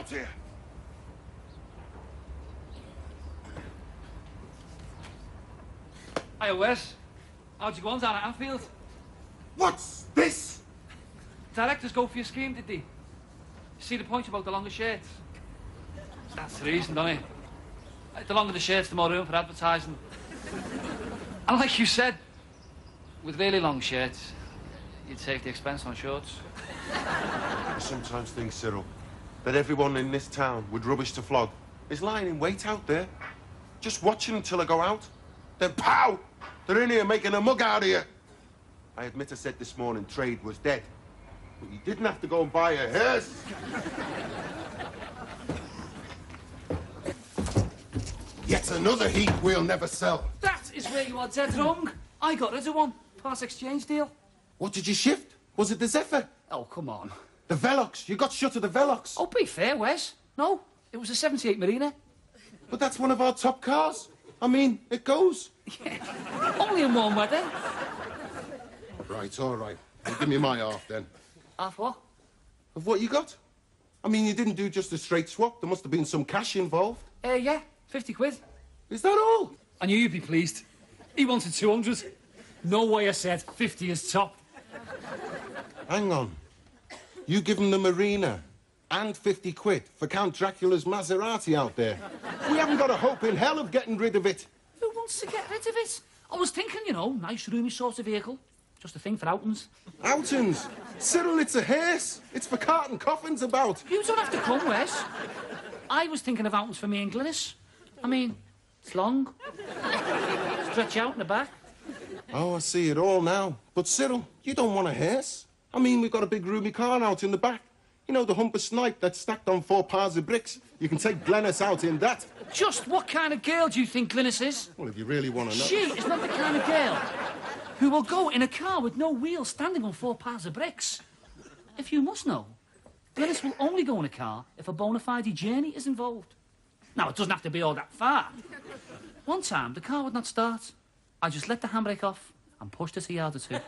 out here! Hiya, Wes. How'd you go on down at Anfield? What's this? Directors go for your scheme, did they? You see the point about the longer shirts? That's the reason, don't it? The longer the shirts, the more room for advertising. And like you said, with really long shirts, you'd save the expense on shorts. I sometimes think, Cyril, that everyone in this town with rubbish to flog is lying in wait out there, just watching until I go out. Then pow! They're in here making a mug out of you. I admit I said this morning trade was dead, but you didn't have to go and buy a hearse. Yet another heap we'll never sell. That is where you are dead wrong. I got rid of one. Part exchange deal. What did you shift? Was it the Zephyr? Oh, come on. The Velox. You got shut of the Velox. Oh, be fair, Wes. No, it was a 78 Marina. But that's one of our top cars. I mean, it goes. Yeah, only in warm weather. Right, all right. Well, give me my half, then. Half what? Of what you got? I mean, you didn't do just a straight swap. There must have been some cash involved. Yeah, 50 quid. Is that all? I knew you'd be pleased. He wanted 200. No way I said 50 is top. Hang on. You give him the Marina and 50 quid for Count Dracula's Maserati out there. We haven't got a hope in hell of getting rid of it. Who wants to get rid of it? I was thinking, you know, nice roomy sort of vehicle. Just a thing for outings. Outings? Cyril, it's a hearse. It's for carting coffins about. You don't have to come, Wes. I was thinking of outings for me and Glynis. I mean, it's long. Stretch out in the back. Oh, I see it all now. But Cyril, you don't want a hearse. I mean, we've got a big roomy car out in the back. You know, the humper snipe that's stacked on 4 piles of bricks. You can take Glynis out in that. Just what kind of girl do you think Glynis is? Well, if you really want to know... She is not the kind of girl who will go in a car with no wheels standing on 4 piles of bricks. If you must know, Glynis will only go in a car if a bona fide journey is involved. Now, it doesn't have to be all that far. One time, the car would not start. I just let the handbrake off and pushed it a yard or 2.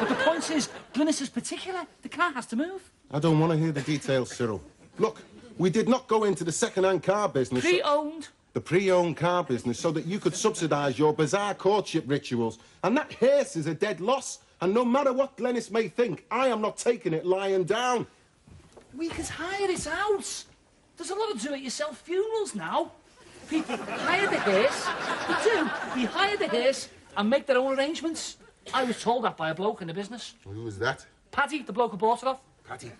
But the point is, Glynis is particular. The car has to move. I don't want to hear the details, Cyril. Look, we did not go into the second-hand car business... Pre-owned? The pre-owned car business so that you could subsidise your bizarre courtship rituals. And that hearse is a dead loss. And no matter what Glynis may think, I am not taking it lying down. We could hire it out. There's a lot of do-it-yourself funerals now. People hire the hearse. They do. They hire the hearse and make their own arrangements. I was told that by a bloke in the business. Who was that? Paddy, the bloke who bought it off. Paddy.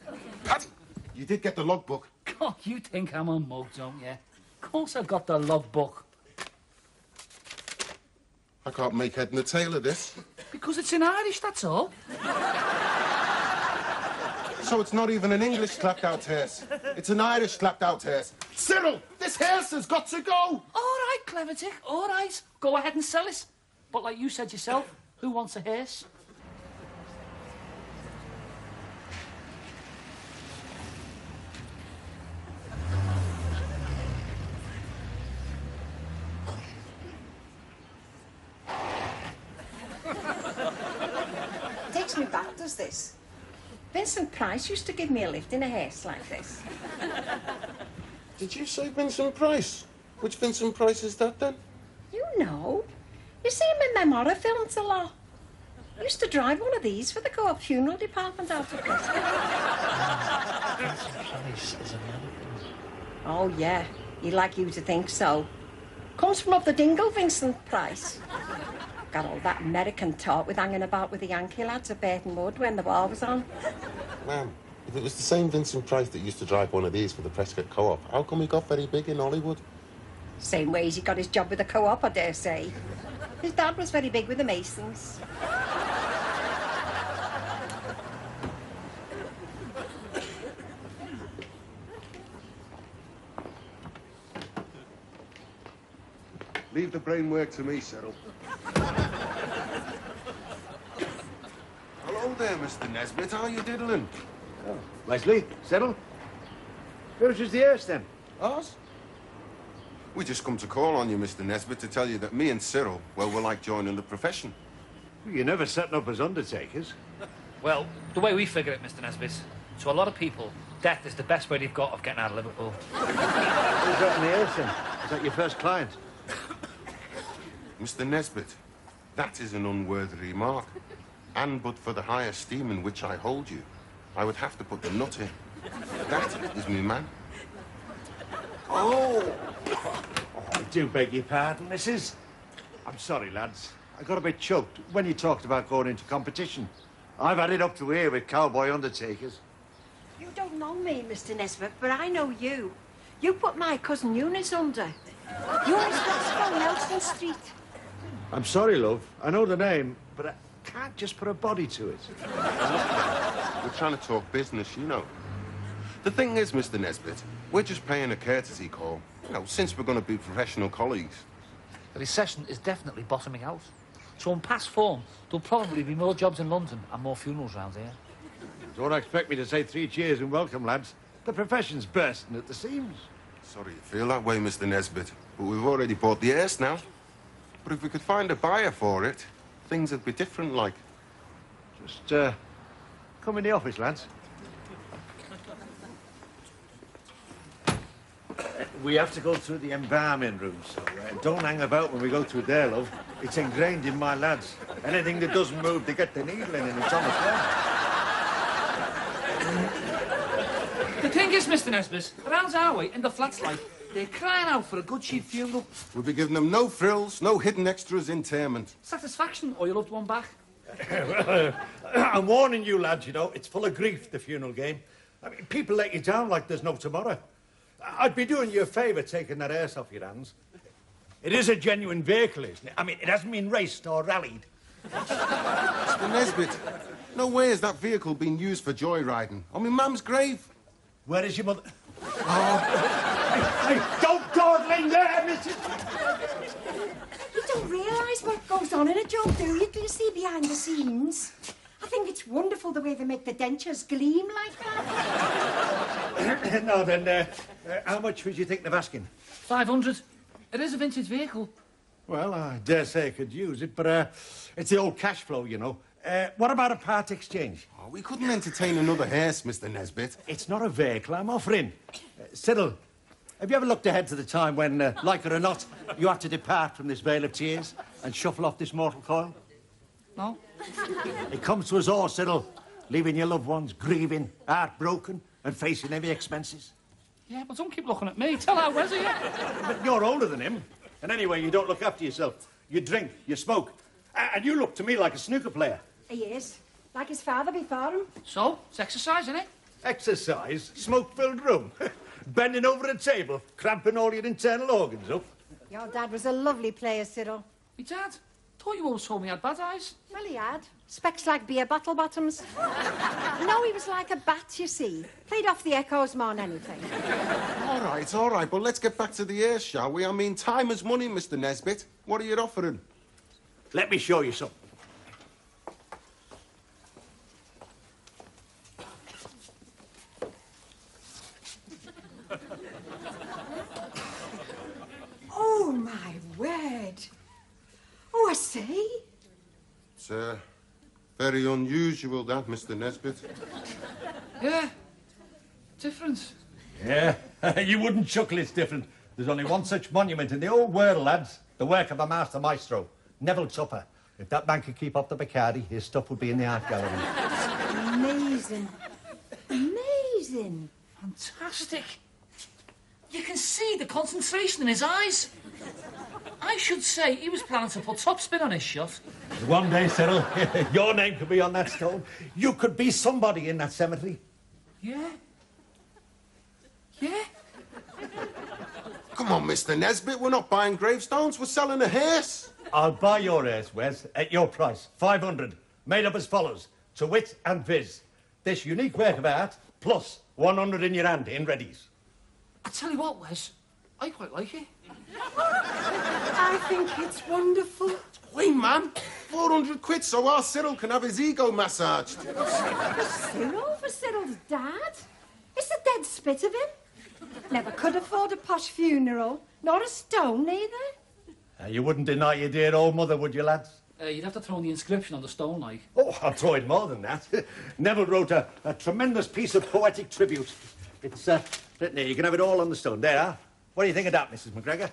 Paddy! You did get the logbook. God, you think I'm a mug, don't you? Of course I've got the logbook. I can't make head and tail of this. Because it's in Irish, that's all. So it's not even an English clapped-out hearse. It's an Irish clapped-out hearse. Cyril, this hearse has got to go! All right, clever tick, all right. Go ahead and sell it. But like you said yourself, who wants a hearse? Takes me back, does this? Vincent Price used to give me a lift in a hearse like this. Did you say Vincent Price? Which Vincent Price is that, then? You know. You see him in them horror films a lot. He used to drive one of these for the co-op funeral department out of Prescott. Vincent Price is American. Oh, yeah. He'd like you to think so. Comes from up the dingle, Vincent Price. Got all that American talk with hanging about with the Yankee lads at Burton Wood when the war was on. Ma'am, if it was the same Vincent Price that used to drive one of these for the Prescott Co-op, how come he got very big in Hollywood? Same way as he got his job with the co-op, I dare say. His dad was very big with the Masons. Leave the brain work to me, Cyril. Hello there, Mr. Nesbitt. How are you diddling? Oh, Leslie, Cyril. Where's the hearse, then? Ours? We just come to call on you, Mr. Nesbitt, to tell you that me and Cyril, well, we're like joining the profession. You're never setting up as undertakers. Well, the way we figure it, Mr. Nesbitt, to a lot of people, Death is the best way they've got of getting out of Liverpool. Who's that in the earth, then? Is that your first client? Mr. Nesbitt, that is an unworthy remark. And but for the high esteem in which I hold you, I would have to put the nut in. That is me man. Oh, I do beg your pardon, missus. I'm sorry, lads. I got a bit choked when you talked about going into competition. I've had it up to here with cowboy undertakers. You don't know me, Mr. Nesbitt, but I know you. You put my cousin Eunice under. Eunice Westcott, Nelson Street. I'm sorry, love. I know the name, but I can't just put a body to it. We're trying to talk business, you know. The thing is, Mr. Nesbitt, we're just paying a courtesy call. You know, since we're going to be professional colleagues. The recession is definitely bottoming out. So in past form, there'll probably be more jobs in London and more funerals round here. Don't expect me to say 3 cheers and welcome, lads. The profession's bursting at the seams. Sorry you feel that way, Mr. Nesbitt, but we've already bought the hearse now. But if we could find a buyer for it, things would be different, like. Just, come in the office, lads. We have to go through the embalming room, so don't hang about when we go through there, love. It's ingrained in my lads. Anything that doesn't move, they get the needle in and it's on the floor. The thing is, Mr. Nesbitt, around our way, in the flats like, they're crying out for a good cheap funeral. We'll be giving them no frills, no hidden extras interment. Satisfaction or your loved one back. I'm warning you, lads, you know, it's full of grief, the funeral game. I mean, people let you down like there's no tomorrow. I'd be doing you a favour taking that hearse off your hands. It is a genuine vehicle, isn't it? I mean, it hasn't been raced or rallied. Mr. Nesbitt, no way has that vehicle been used for joyriding. On my mum's grave. Where is your mother? Oh. Don't dawdling there, Mrs. You don't realise what goes on in a job, do you? Do you see behind the scenes? I think it's wonderful the way they make the dentures gleam like that. No, then, how much would you think of asking? 500. It is a vintage vehicle. Well, I dare say I could use it, but it's the old cash flow, you know. What about a part exchange? Oh, we couldn't entertain another hearse, Mr. Nesbitt. It's not a vehicle I'm offering. Cyril, have you ever looked ahead to the time when, like it or not, you have to depart from this vale of tears and shuffle off this mortal coil? No? It comes to us all, Cyril, leaving your loved ones grieving, heartbroken, and facing heavy expenses. Yeah, but don't keep looking at me. Tell how was he? But you're older than him. And anyway, you don't look after yourself. You drink, you smoke. And you look to me like a snooker player. He is. Like his father before him. So, it's exercise, isn't it? Exercise, smoke-filled room. Bending over a table, cramping all your internal organs up. Your dad was a lovely player, Cyril. Me dad? Thought you always told me he had bad eyes. Well, he had. Specs like beer bottle bottoms. No, he was like a bat, you see. Played off the echoes more than anything. All right, but let's get back to the hearse, shall we? I mean, time is money, Mr. Nesbitt. What are you offering? Let me show you something. Oh, my word. Oh, I see. It's very unusual, that, Mr. Nesbitt. Yeah. Different. Yeah, you wouldn't chuckle it's different. There's only one such monument in the whole world, lads. The work of a master maestro, Neville Tupper. If that man could keep up the Bacardi, his stuff would be in the art gallery. Amazing. Amazing. Fantastic. You can see the concentration in his eyes. I should say he was planning to put topspin on his shot. One day, Cyril, your name could be on that stone. You could be somebody in that cemetery. Yeah. Yeah. Come on, Mr. Nesbitt, we're not buying gravestones, we're selling a hearse. I'll buy your hearse, Wes, at your price. 500. Made up as follows. To wit and viz. This unique work of art, plus 100 in your hand, in readies. I tell you what, Wes, I quite like it. I think it's wonderful. Wait, man, 400 quid so our Cyril can have his ego massaged. Cyril for Cyril's dad? It's a dead spit of him. Never could afford a posh funeral, nor a stone either. You wouldn't deny your dear old mother, would you, lads? You'd have to throw in the inscription on the stone, like. Oh, I'll throw in more than that. Neville wrote a tremendous piece of poetic tribute. It's written here. You can have it all on the stone. There. What do you think of that, Mrs. McGregor?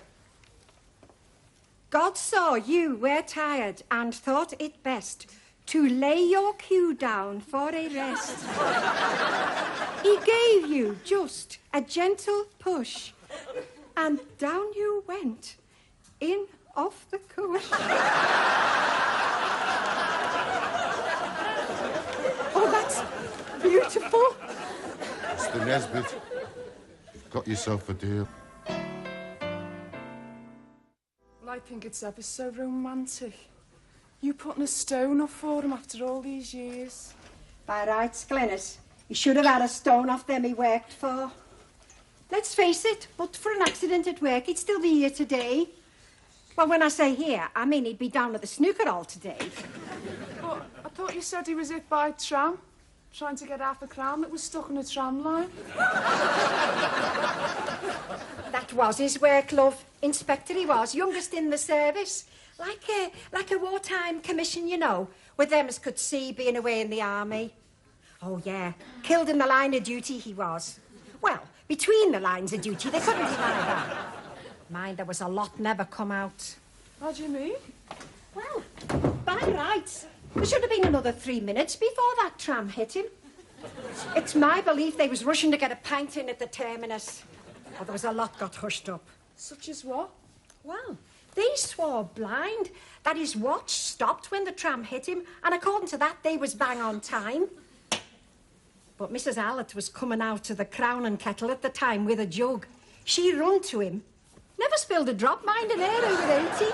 God saw you were tired and thought it best to lay your cue down for a rest. He gave you just a gentle push, and down you went, in off the cush. Oh, that's beautiful. It's the Nesbit. Got yourself a deal. Well, I think it's ever so romantic. You putting a stone up for him after all these years. By rights, Glenys, he should have had a stone off them he worked for. Let's face it, but for an accident at work, he'd still be here today. Well, when I say here, I mean he'd be down at the snooker hall today. But I thought you said he was hit by a tram, trying to get half a crown that was stuck on a tram line. That was his work, love. Inspector he was, youngest in the service. Like a wartime commission, you know, with them as could see being away in the army. Oh, yeah, killed in the line of duty he was. Well, between the lines of duty, they couldn't deny that. Mind, there was a lot never come out. What do you mean? Well, by rights, there should have been another 3 minutes before that tram hit him. It's my belief they was rushing to get a pint in at the terminus. Oh, there was a lot got hushed up. Such as what? Well, they swore blind that his watch stopped when the tram hit him, and according to that, they was bang on time. But Mrs. Allett was coming out of the Crown and Kettle at the time with a jug. She run to him. Never spilled a drop, minding her over 80.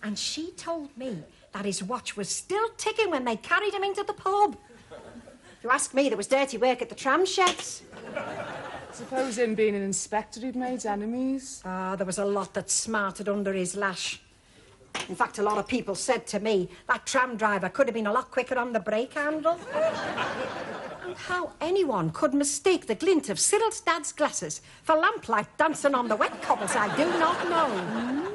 And she told me that his watch was still ticking when they carried him into the pub. If you ask me, there was dirty work at the tram sheds. Suppose him being an inspector he'd made enemies. Ah, there was a lot that smarted under his lash. In fact, a lot of people said to me that tram driver could have been a lot quicker on the brake handle. And how anyone could mistake the glint of Cyril's dad's glasses for lamplight dancing on the wet cobbles, I do not know.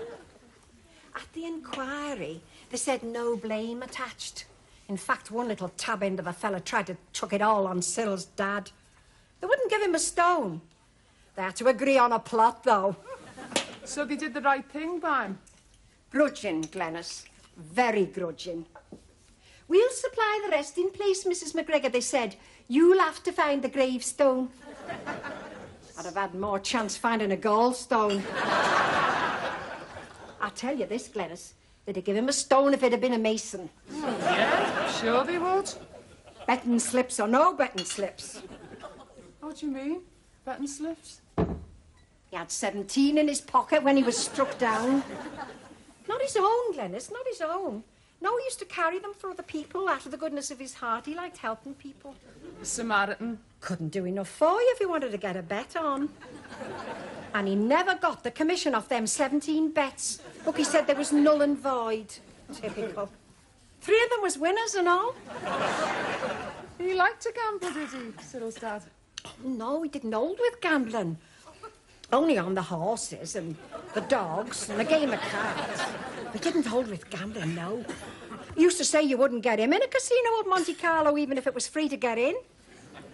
At the inquiry, they said no blame attached. In fact, one little tab end of a fella tried to chuck it all on Cyril's dad. They wouldn't give him a stone. They had to agree on a plot, though. So they did the right thing by him? Grudging, Glenys. Very grudging. We'll supply the rest in place, Mrs. McGregor, they said. You'll have to find the gravestone. I'd have had more chance finding a gallstone. I tell you this, Glenys, they'd have given him a stone if it had been a mason. Yeah, sure they would. Betting slips or no betting slips. What do you mean? Betting slips? He had 17 in his pocket when he was struck down. Not his own, Glenys, not his own. No, he used to carry them for other people out of the goodness of his heart. He liked helping people. The Samaritan. Couldn't do enough for you if he wanted to get a bet on. And he never got the commission off them 17 bets. Look, he said there was null and void. Typical. 3 of them was winners and all. He liked to gamble, did he, Cyril's dad? Oh, no, he didn't hold with gambling. Only on the horses and the dogs and the game of cards. He didn't hold with gambling, no. He used to say you wouldn't get him in a casino at Monte Carlo even if it was free to get in.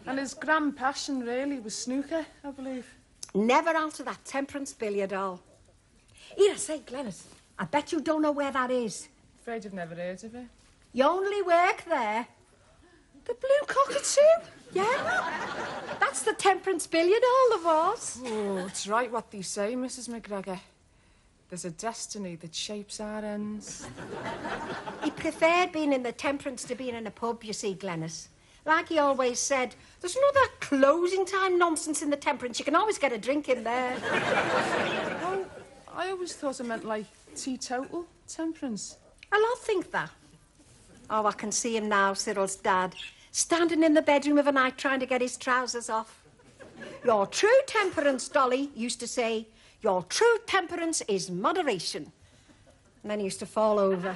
And his grand passion, really, was snooker, I believe. Never out of that temperance billiard hall. Here, I say, Glenys, I bet you don't know where that is. Afraid you've never heard of it. You only work there. The Blue Cockatoo? Yeah? That's the temperance billiard hall of ours. Oh, it's right what they say, Mrs. McGregor. There's a destiny that shapes our ends. He preferred being in the temperance to being in a pub, you see, Glenys. Like he always said, there's none of that closing time nonsense in the temperance. You can always get a drink in there. Oh, I always thought it meant, like, teetotal temperance. A lot think that. Oh, I can see him now, Cyril's dad, standing in the bedroom of a night trying to get his trousers off. Your true temperance, Dolly, used to say, your true temperance is moderation. And then he used to fall over.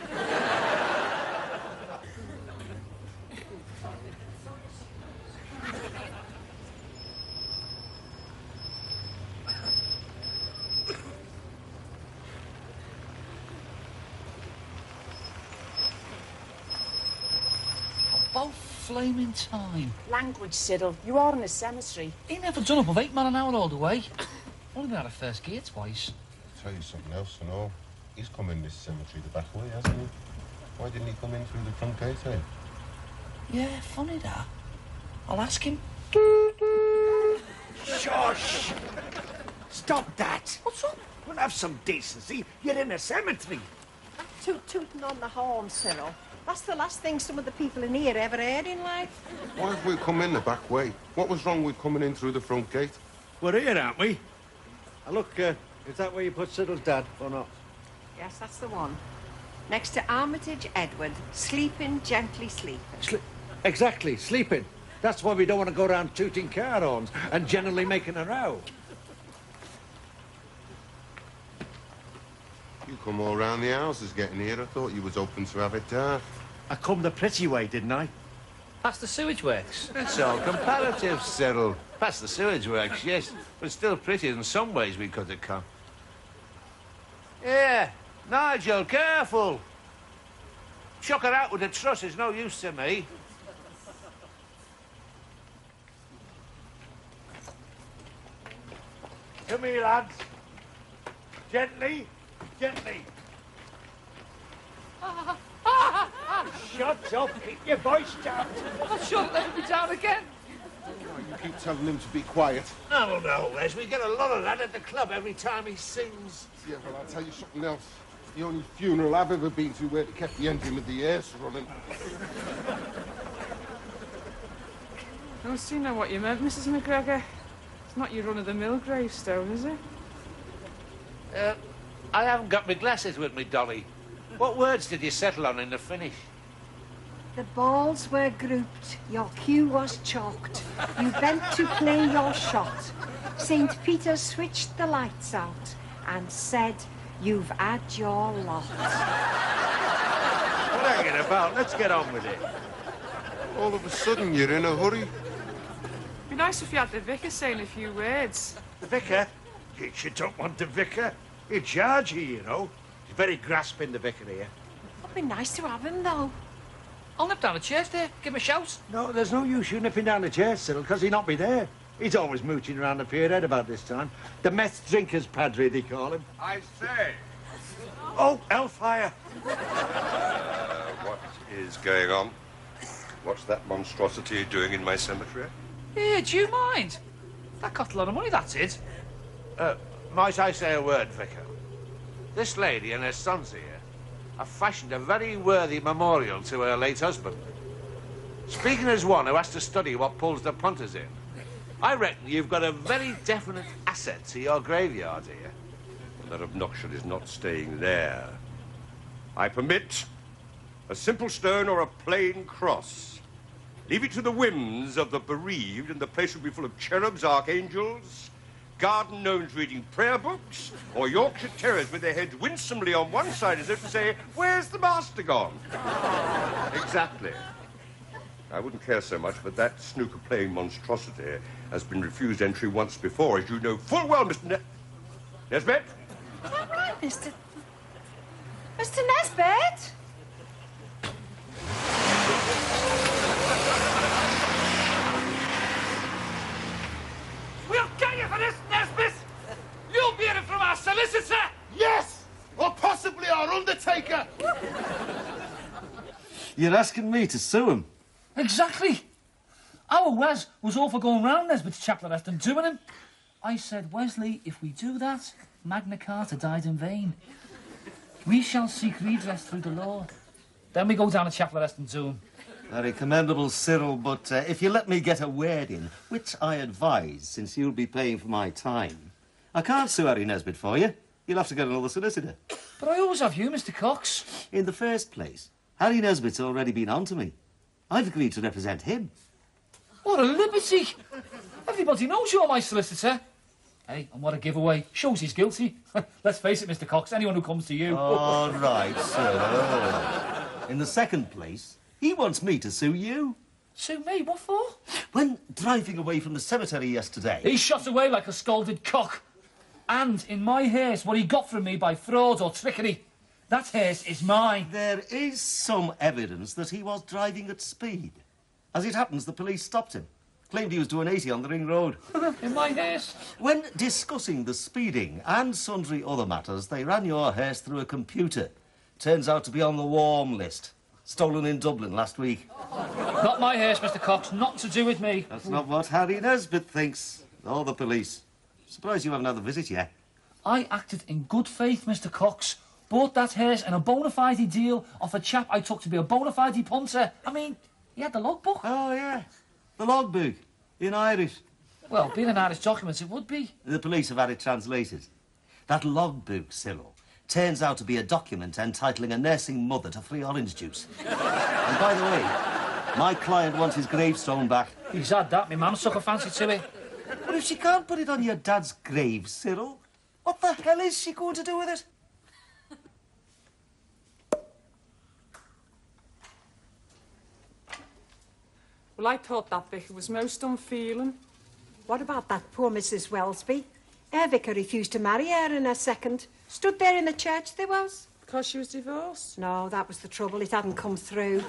flaming time. Language, Cyril. You are in a cemetery. He never done up of 8 mile an hour all the way. Only been out of first gear twice. I'll tell you something else, and all. He's come in this cemetery the back way, hasn't he? Why didn't he come in through the front gate, eh? Yeah, funny that. I'll ask him. Shush! Stop that! What's up? We'll have some decency. You're in a cemetery. Tooting on the horn, Cyril. That's the last thing some of the people in here ever heard in life. Why have we come in the back way? What was wrong with coming in through the front gate? We're here, aren't we? Now look, is that where you put Cyril's dad, or not? Yes, that's the one. Next to Armitage Edward, sleeping, gently sleeping. Exactly, sleeping. That's why we don't want to go around tooting car horns and generally making a row. You come all round the houses getting here. I thought you was open to have it dark. I come the pretty way, didn't I? Past the sewage works. It's all comparative, Cyril. Past the sewage works, yes, but still pretty in some ways we could have come. Yeah, Nigel, careful. Chuck her out with a truss is no use to me. Come here, lads. Gently, gently. Shut up, keep your voice down. I'm sure it'll never be down again. You keep telling him to be quiet. No, no, Wes, we get a lot of that at the club every time he sings. Yeah, well, I'll tell you something else. The only funeral I've ever been to where they kept the engine with the airs running. I see now what you meant, Mrs. McGregor. It's not your run-of-the-mill gravestone, is it? I haven't got my glasses with me, Dolly. What words did you settle on in the finish? The balls were grouped, your cue was chalked. You bent to play your shot. St. Peter switched the lights out and said, "You've had your lot." What are you about? Let's get on with it. All of a sudden, you're in a hurry. Be nice if you had the vicar saying a few words. The vicar? You don't want the vicar. He'll charge you know. He's very grasping, the vicar here. It'd be nice to have him, though. I'll nip down the chairs there. Give him a shout. No, there's no use you nipping down the chair, Cyril, because he'll not be there. He's always mooching around the pierhead about this time. The meth drinkers padre, they call him. I say, Oh, hellfire. what is going on? What's that monstrosity doing in my cemetery? Here, do you mind? That cost a lot of money, that's it. Might I say a word, Vicar? This lady and her sons here have fashioned a very worthy memorial to her late husband. Speaking as one who has to study what pulls the punters in, I reckon you've got a very definite asset to your graveyard here. That obnoxion is not staying there. I permit a simple stone or a plain cross. Leave it to the whims of the bereaved, and the place will be full of cherubs, archangels, garden gnomes reading prayer books, or Yorkshire terriers with their heads winsomely on one side as if to say, "Where's the master gone?" Exactly. I wouldn't care so much, but that snooker-playing monstrosity has been refused entry once before, as you know full well, Mr. Nesbit. Is that right, Mr. Nesbit? We'll get you for this, Nesbit! You'll be hearing from our solicitor! Yes! Or possibly our undertaker! You're asking me to sue him? Exactly. Our Wes was all for going round Nesbit's chapel arrest and doing him. I said, Wesley, if we do that, Magna Carta died in vain. We shall seek redress through the law. Then we go down to chapel arrest and do him. Very commendable, Cyril, but if you let me get a word in, which I advise, since you'll be paying for my time, I can't sue Harry Nesbit for you. You'll have to get another solicitor. But I always have you, Mr. Cox. In the first place, Harry Nesbit's already been on to me. I've agreed to represent him. What a liberty! Everybody knows you're my solicitor. Hey, and what a giveaway. Shows he's guilty. Let's face it, Mr. Cox, anyone who comes to you... All right, sir. In the second place, he wants me to sue you. Sue me? What for? When driving away from the cemetery yesterday... He shot away like a scalded cock. And in my hearse, what he got from me by fraud or trickery. That hearse is mine. There is some evidence that he was driving at speed. As it happens, the police stopped him. Claimed he was doing 80 on the ring road. In my hearse. When discussing the speeding and sundry other matters, they ran your hearse through a computer. Turns out to be on the warm list. Stolen in Dublin last week. Not my hearse, Mr. Cox. Not to do with me. That's not what Harry Nesbitt thinks. Or the police. Surprised you haven't had a visit yet. I acted in good faith, Mr. Cox. Bought that hearse and a bona fide deal off a chap I took to be a bona fide punter. I mean, he had the logbook. Oh, yeah. The logbook. In Irish. Well, being an Irish document, it would be. The police have had it translated. That logbook, Cyril, turns out to be a document entitling a nursing mother to free orange juice. And by the way, my client wants his gravestone back. He's had that. My mum took a fancy to it. But if she can't put it on your dad's grave, Cyril, what the hell is she going to do with it? Well, I thought that vicar was most unfeeling. What about that poor Mrs. Wellesby? Her vicar refused to marry her in her second. Stood there in the church they was. Because she was divorced? No, that was the trouble. It hadn't come through.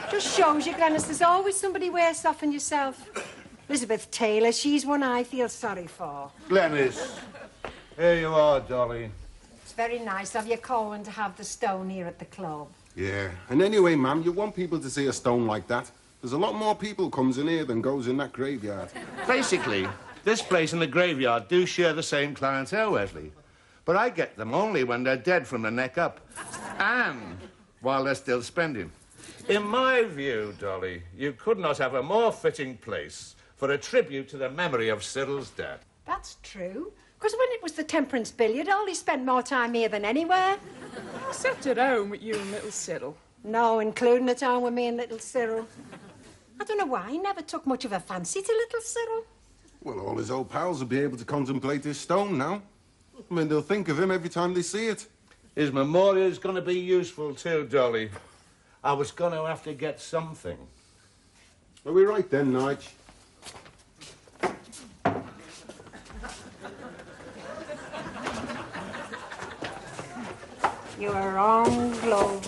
Just shows you, Glenys, there's always somebody worse off than yourself. Elizabeth Taylor, she's one I feel sorry for. Glenys, here you are, Dolly. It's very nice of you, Cohen, to have the stone here at the club. Yeah, and anyway, ma'am, you want people to see a stone like that. There's a lot more people comes in here than goes in that graveyard. Basically, this place and the graveyard do share the same clientele, Wesley. But I get them only when they're dead from the neck up. And while they're still spending. In my view, Dolly, you could not have a more fitting place for a tribute to the memory of Cyril's death. That's true. Because when it was the Temperance Billiard, I only spent more time here than anywhere. Except at home with you and little Cyril. No, including at home with me and little Cyril. I don't know why he never took much of a fancy to little Cyril. Well, all his old pals will be able to contemplate his stone now. I mean, they'll think of him every time they see it. His memorial's going to be useful too, Dolly. I was going to have to get something. Are we right then, Nige? You are wrong, Glove.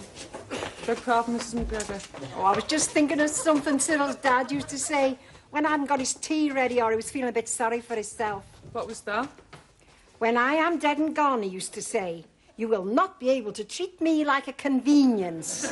Beg pardon, Mrs. McGregor. Oh, I was just thinking of something Cyril's dad used to say when I hadn't got his tea ready or he was feeling a bit sorry for himself. What was that? When I am dead and gone, he used to say, you will not be able to treat me like a convenience.